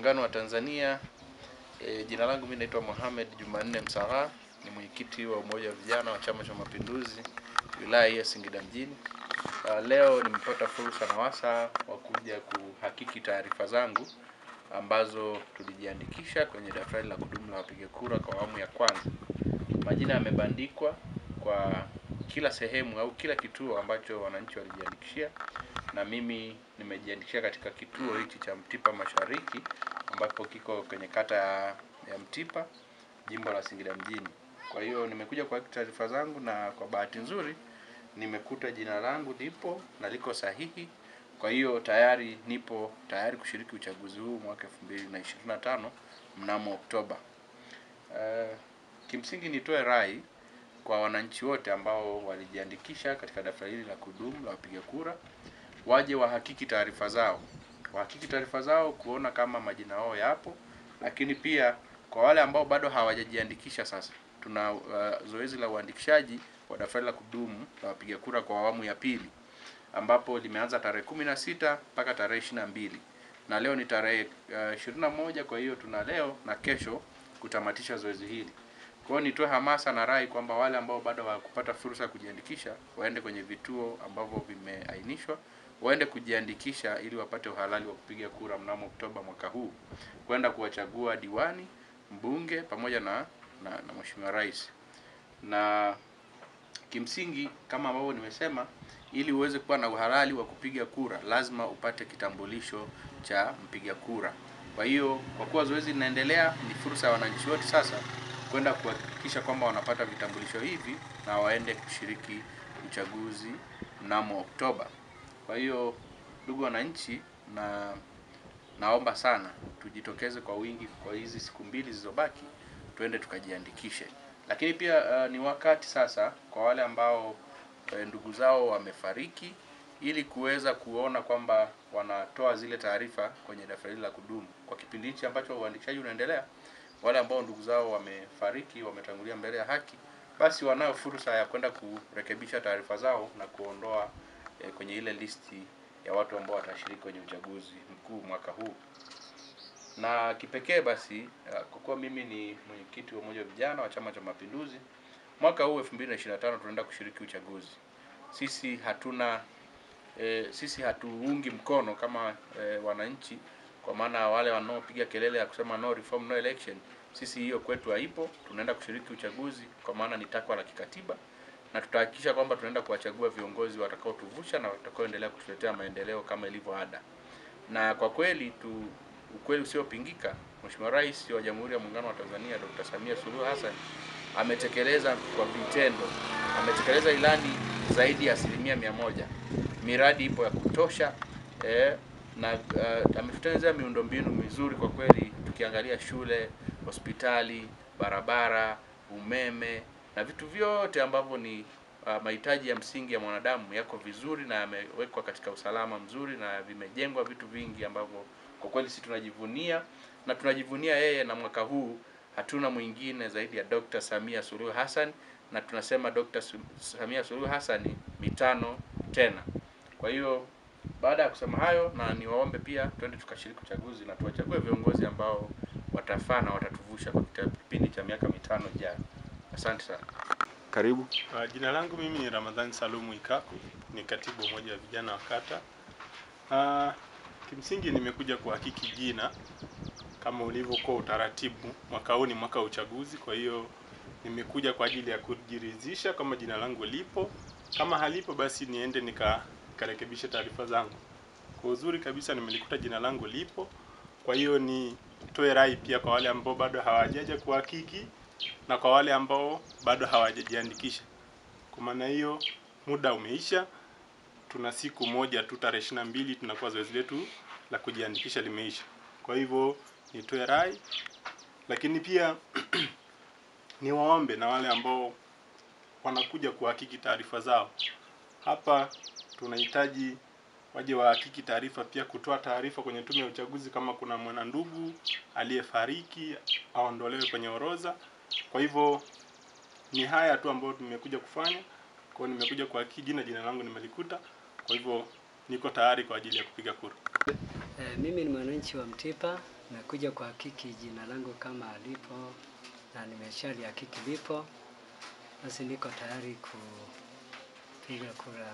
Muungano wa Tanzania. Jina langu mimi naitwa Mohamed Jumanne Msagha, ni mwenyekiti wa Umoja wa Vijana wa Chama cha Mapinduzi wilaya ya Singida mjini. Leo nimepata fursa na wasaa wa kuja kuhakiki taarifa zangu ambazo tulijiandikisha kwenye daftari la kudumu la wapiga kura kwa awamu ya kwanza. Majina yamebandikwa kwa kila sehemu au kila kituo ambacho wananchi walijiandikishia, na mimi nimejiandikishia katika kituo hichi cha Mtipa Mashariki ambapo kiko kwenye kata ya Mtipa, jimbo la Singida mjini. Kwa hiyo nimekuja kwa taarifa zangu, na kwa bahati nzuri nimekuta jina langu lipo na liko sahihi. Kwa hiyo nipo tayari kushiriki uchaguzi huu mwaka 2025 mnamo Oktoba. Kimsingi nitoe rai kwa wananchi wote ambao walijiandikisha katika daftari hili la kudumu la wapiga kura, waje wahakiki taarifa zao kuona kama majina yao yapo. Lakini pia kwa wale ambao bado hawajajiandikisha, sasa tuna zoezi la uandikishaji wa daftari la kudumu la wapiga kura kwa awamu ya pili, ambapo limeanza tarehe 16 mpaka tarehe 22, na leo ni tarehe 21. Kwa hiyo tuna leo na kesho kutamatisha zoezi hili. Kwa hiyo nitoe hamasa na rai kwamba wale ambao bado hawakupata fursa ya kujiandikisha waende kwenye vituo ambavyo vimeainishwa, waende kujiandikisha ili wapate uhalali wa kupiga kura mnamo Oktoba mwaka huu, kwenda kuwachagua diwani, mbunge pamoja na mheshimiwa rais. Na kimsingi kama ambavyo nimesema, ili uweze kuwa na uhalali wa kupiga kura lazima upate kitambulisho cha mpiga kura. Kwa hiyo kwa kuwa zoezi linaendelea, ni fursa ya wananchi wote sasa kwenda kuhakikisha kwamba wanapata vitambulisho hivi na waende kushiriki uchaguzi mnamo Oktoba. Kwa hiyo ndugu wananchi, naomba sana tujitokeze kwa wingi kwa hizi siku mbili zilizobaki, twende tukajiandikishe. Lakini pia ni wakati sasa kwa wale ambao ndugu zao wamefariki, ili kuweza kuona kwamba wanatoa zile taarifa kwenye daftari la kudumu kwa kipindi hichi ambacho uandikishaji unaendelea. Wale ambao ndugu zao wamefariki, wametangulia mbele ya haki, basi wanayo fursa ya kwenda kurekebisha taarifa zao na kuondoa kwenye ile listi ya watu ambao watashiriki kwenye uchaguzi mkuu mwaka huu. Na kipekee basi, kwa kuwa mimi ni mwenyekiti wa Umoja wa Vijana wa Chama cha Mapinduzi, mwaka huu 2025 tunaenda kushiriki uchaguzi. Sisi hatuungi mkono kama wananchi, kwa maana wale wanaopiga kelele ya kusema no reform no election. Sisi hiyo kwetu haipo. Tunaenda kushiriki uchaguzi kwa maana ni takwa la kikatiba, na tutahakikisha kwamba tunaenda kuwachagua viongozi watakao tuvusha na watakaoendelea kutuletea maendeleo kama ilivyo ada. Na kwa kweli ukweli usiopingika, Mheshimiwa Rais wa Jamhuri ya Muungano wa Tanzania Dr. Samia Suluhu Hassan ametekeleza kwa vitendo, ametekeleza ilani zaidi ya 100%. Miradi ipo ya kutosha, na ametutengenezea miundombinu mizuri kwa kweli. Tukiangalia shule, hospitali, barabara, umeme na vitu vyote ambavyo ni mahitaji ya msingi ya mwanadamu yako vizuri na yamewekwa katika usalama mzuri, na vimejengwa vitu vingi ambavyo kwa kweli sisi tunajivunia, na tunajivunia yeye. Na mwaka huu hatuna mwingine zaidi ya Dr. Samia Suluhu Hassan, na tunasema Dr. Samia Suluhu Hassan mitano tena. Kwa hiyo baada ya kusema hayo, na niwaombe pia twende tukashiriki uchaguzi na tuwachague viongozi ambao watafaa na watatuvusha kwa kipindi cha miaka mitano ijayo. Asante sana. Karibu. Jina langu mimi ni Ramadhani Salumu Ikaku, ni katibu Umoja wa Vijana wa kata. Kimsingi nimekuja kuhakiki jina kama ulivyokuwa utaratibu. Mwaka huu ni mwaka wa uchaguzi, kwa hiyo nimekuja kwa ajili ya kujiridhisha kama jina langu lipo. Kama halipo basi niende nikarekebisha taarifa zangu. Kwa uzuri kabisa nimelikuta jina langu lipo. Kwa hiyo nitoe rai pia kwa wale ambao bado hawajaja kuhakiki na kwa wale ambao bado hawajajiandikisha. Kwa maana hiyo muda umeisha. Tuna siku moja tu, tarehe 22 tunakuwa zoezi letu la kujiandikisha limeisha. Kwa hivyo nitoe rai, lakini pia niwaombe na wale ambao wanakuja kuhakiki taarifa zao. Hapa tunahitaji waje wahakiki taarifa, pia kutoa taarifa kwenye tume ya uchaguzi kama kuna mwanandugu aliyefariki aondolewe kwenye orodha. Kwa hivyo ni haya tu ambayo nimekuja kufanya. Kwa hiyo nimekuja kuhakiki jina langu nimelikuta. Kwa hivyo niko tayari kwa ajili ya kupiga kura. Mimi ni mwananchi wa Mtipa, Nimekuja kuhakiki jina langu kama alipo na nimeshalihakiki lipo, basi niko tayari kupiga kura